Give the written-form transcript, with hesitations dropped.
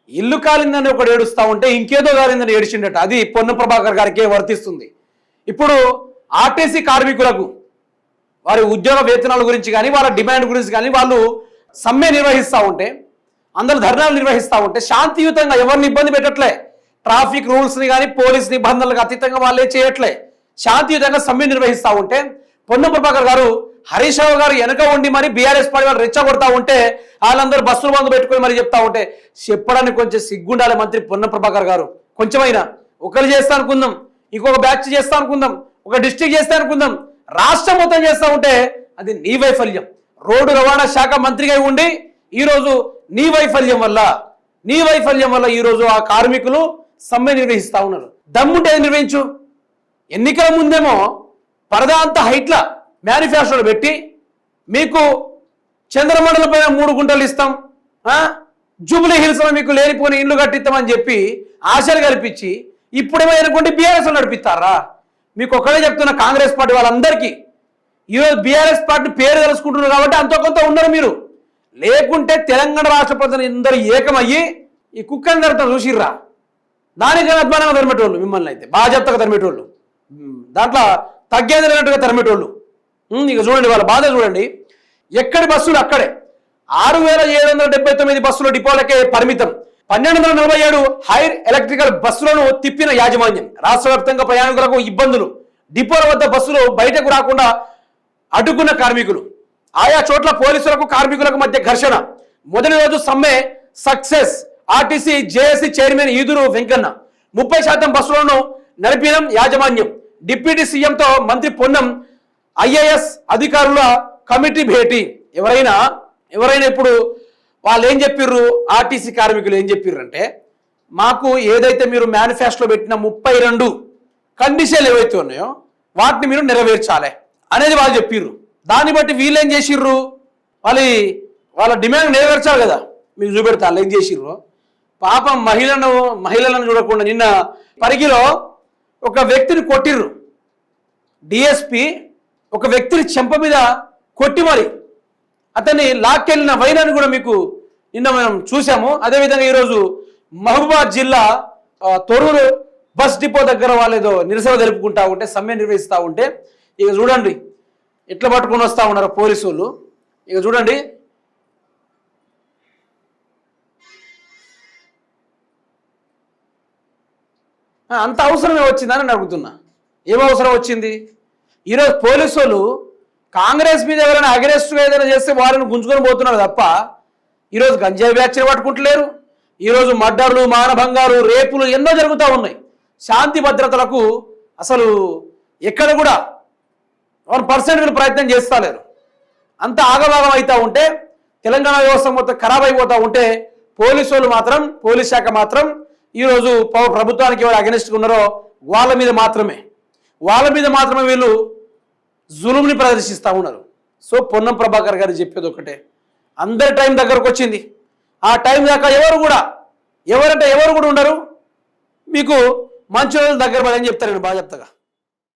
ఇల్లు కాలిందని ఒకడు ఏడుస్తూ ఉంటే ఇంకేదో కాలిందని ఏడిచిండట. అది పొన్నం ప్రభాకర్ గారికే వర్తిస్తుంది. ఇప్పుడు ఆర్టీసీ కార్మికులకు వారి ఉద్యోగ వేతనాల గురించి కానీ వాళ్ళ డిమాండ్ గురించి కానీ వాళ్ళు సమ్మె నిర్వహిస్తూ ఉంటే, అందరూ ధర్నాలు నిర్వహిస్తూ ఉంటే శాంతియుతంగా ఎవరిని ఇబ్బంది పెట్టట్లే. ట్రాఫిక్ రూల్స్ని కానీ పోలీస్ నిబంధనలకు అతీతంగా వాళ్ళే చేయట్లే. శాంతియుతంగా సమ్మె నిర్వహిస్తూ ఉంటే పొన్నం ప్రభాకర్ గారు హరీష్ రావు గారు వెనక ఉండి మరి బీఆర్ఎస్ పార్టీ వాళ్ళు రెచ్చగొడతా ఉంటే వాళ్ళందరూ బస్సులు బంధు పెట్టుకొని మరి చెప్తా ఉంటే చెప్పడానికి కొంచెం సిగ్గుండాలి మంత్రి పొన్నం ప్రభాకర్ గారు. కొంచెమైనా ఒకరు చేస్తా అనుకుందాం, ఇంకొక బ్యాచ్ చేస్తా అనుకుందాం, ఒక డిస్ట్రిక్ట్ చేస్తా అనుకుందాం, రాష్ట్రం మొత్తం చేస్తా ఉంటే అది నీ వైఫల్యం. రోడ్డు రవాణా శాఖ మంత్రిగా ఉండి ఈరోజు నీ వైఫల్యం వల్ల ఈరోజు ఆ కార్మికులు సమ్మె నిర్వహిస్తూ ఉన్నారు. దమ్ముంటే నిర్వహించు. ఎన్నికల ముందేమో పరదా అంత హైట్ల మేనిఫెస్టోలు పెట్టి మీకు చంద్రమండలం పైన 3 గుంటలు ఇస్తాం, జూబ్లీ హిల్స్లో మీకు లేనిపోని ఇల్లు కట్టిస్తామని చెప్పి ఆశలు కల్పించి ఇప్పుడేమో అనుకోండి బీఆర్ఎస్ నడిపిస్తారా? మీకు ఒక్కడే చెప్తున్న కాంగ్రెస్ పార్టీ వాళ్ళందరికీ ఈరోజు బీఆర్ఎస్ పార్టీ పేరు తెలుసుకుంటున్నారు కాబట్టి అంతో కొంత ఉన్నారు మీరు. లేకుంటే తెలంగాణ రాష్ట్ర ప్రజలు అందరూ ఏకమయ్యి ఈ కుక్కని ధరతో చూసిర్రా, దానికన్నా అధ్వానంగా తరిమేటోళ్ళు మిమ్మల్ని అయితే బాగా చెప్తాగా తరిమేటోళ్ళు, దాంట్లో తగ్గేది లేనట్టుగా తరిమేటోళ్ళు. ఇక చూడండి వాళ్ళ బాధ చూడండి. ఎక్కడి బస్సులు అక్కడే 6779 బస్సుల డిపోలకే పరిమితం. 1247 హైర్ ఎలక్ట్రికల్ బస్సులను తిప్పిన యాజమాన్యం. రాష్ట్ర వ్యాప్తంగా ప్రయాణికులకు ఇబ్బందులు. డిపోల వద్ద బస్సులు బయటకు రాకుండా అడ్డుకున్న కార్మికులు. ఆయా చోట్ల పోలీసులకు కార్మికులకు మధ్య ఘర్షణ. మొదటి రోజు సమ్మె సక్సెస్. ఆర్టీసీ జేఏసీ చైర్మన్ ఈదురు వెంకన్న. 30% బస్సులను నడిపిన యాజమాన్యం. డిప్యూటీ సీఎంతో మంత్రి పొన్నం ఐఏఎస్ అధికారుల కమిటీ భేటీ. ఎవరైనా ఇప్పుడు వాళ్ళు ఏం చెప్పిర్రు, ఆర్టీసీ కార్మికులు ఏం చెప్పిర్రు అంటే, మాకు ఏదైతే మీరు మేనిఫెస్టోలో పెట్టిన 32 కండిషన్లు ఏవైతే ఉన్నాయో వాటిని మీరు నెరవేర్చాలి అనేది వాళ్ళు చెప్పిర్రు. దాన్ని బట్టి వీళ్ళు ఏం చేసిర్రు, వాళ్ళ డిమాండ్ నెరవేర్చాలి కదా. మీకు చూపెడతా వాళ్ళు ఏం చేసిర్రు. పాపం మహిళలను చూడకుండా నిన్న పరిగిలో ఒక వ్యక్తిని కొట్టిర్రు. డిఎస్పి ఒక వ్యక్తిని చెంప మీద కొట్టి మరి అతన్ని లాక్కెళ్ళిన వైనాన్ని కూడా మీకు నిన్న మనం చూసాము. అదేవిధంగా ఈరోజు మహబూబాబాద్ జిల్లా తొర్రూరు బస్ డిపో దగ్గర వాళ్ళేదో నిరసన తెలుపుకుంటా ఉంటే, సమ్మె నిర్వహిస్తూ ఉంటే ఇక చూడండి ఎట్లా పట్టుకొని వస్తూ ఉన్నారు పోలీసు వాళ్ళు. ఇక చూడండి, అంత అవసరమే వచ్చిందని నేను అడుగుతున్నా. ఏం అవసరం వచ్చింది? ఈరోజు పోలీసు వాళ్ళు కాంగ్రెస్ మీద ఎవరైనా అగ్రెసివ్గా ఏదైనా చేస్తే వారిని గుంజుకొని పోతున్నారు తప్ప ఈరోజు గంజాయి వ్యాఖ్యలు పట్టుకుంటలేరు. ఈరోజు మర్డర్లు, మానభంగాలు, రేపులు ఎన్నో జరుగుతూ ఉన్నాయి. శాంతి భద్రతలకు అసలు ఎక్కడ కూడా 1% వీళ్ళు ప్రయత్నం చేస్తలేరు. అంత ఆగభాగం అవుతూ ఉంటే, తెలంగాణ వ్యవస్థ మొత్తం ఖరాబ్ అయిపోతూ ఉంటే పోలీసు వాళ్ళు మాత్రం, పోలీస్ శాఖ మాత్రం ఈరోజు ప్రభుత్వానికి ఎవరు అగెనిస్ట్గా ఉన్నారో వాళ్ళ మీద మాత్రమే వీళ్ళు జులుంని ప్రదర్శిస్తూ ఉన్నారు. సో పొన్నం ప్రభాకర్ గారు చెప్పేది ఒకటే, అందరి టైం దగ్గరకు వచ్చింది. ఆ టైం దాకా ఎవరు కూడా ఉండరు. మీకు మంచి రోజులు దగ్గర పడని చెప్తారు. నేను బాగా చెప్తాగా.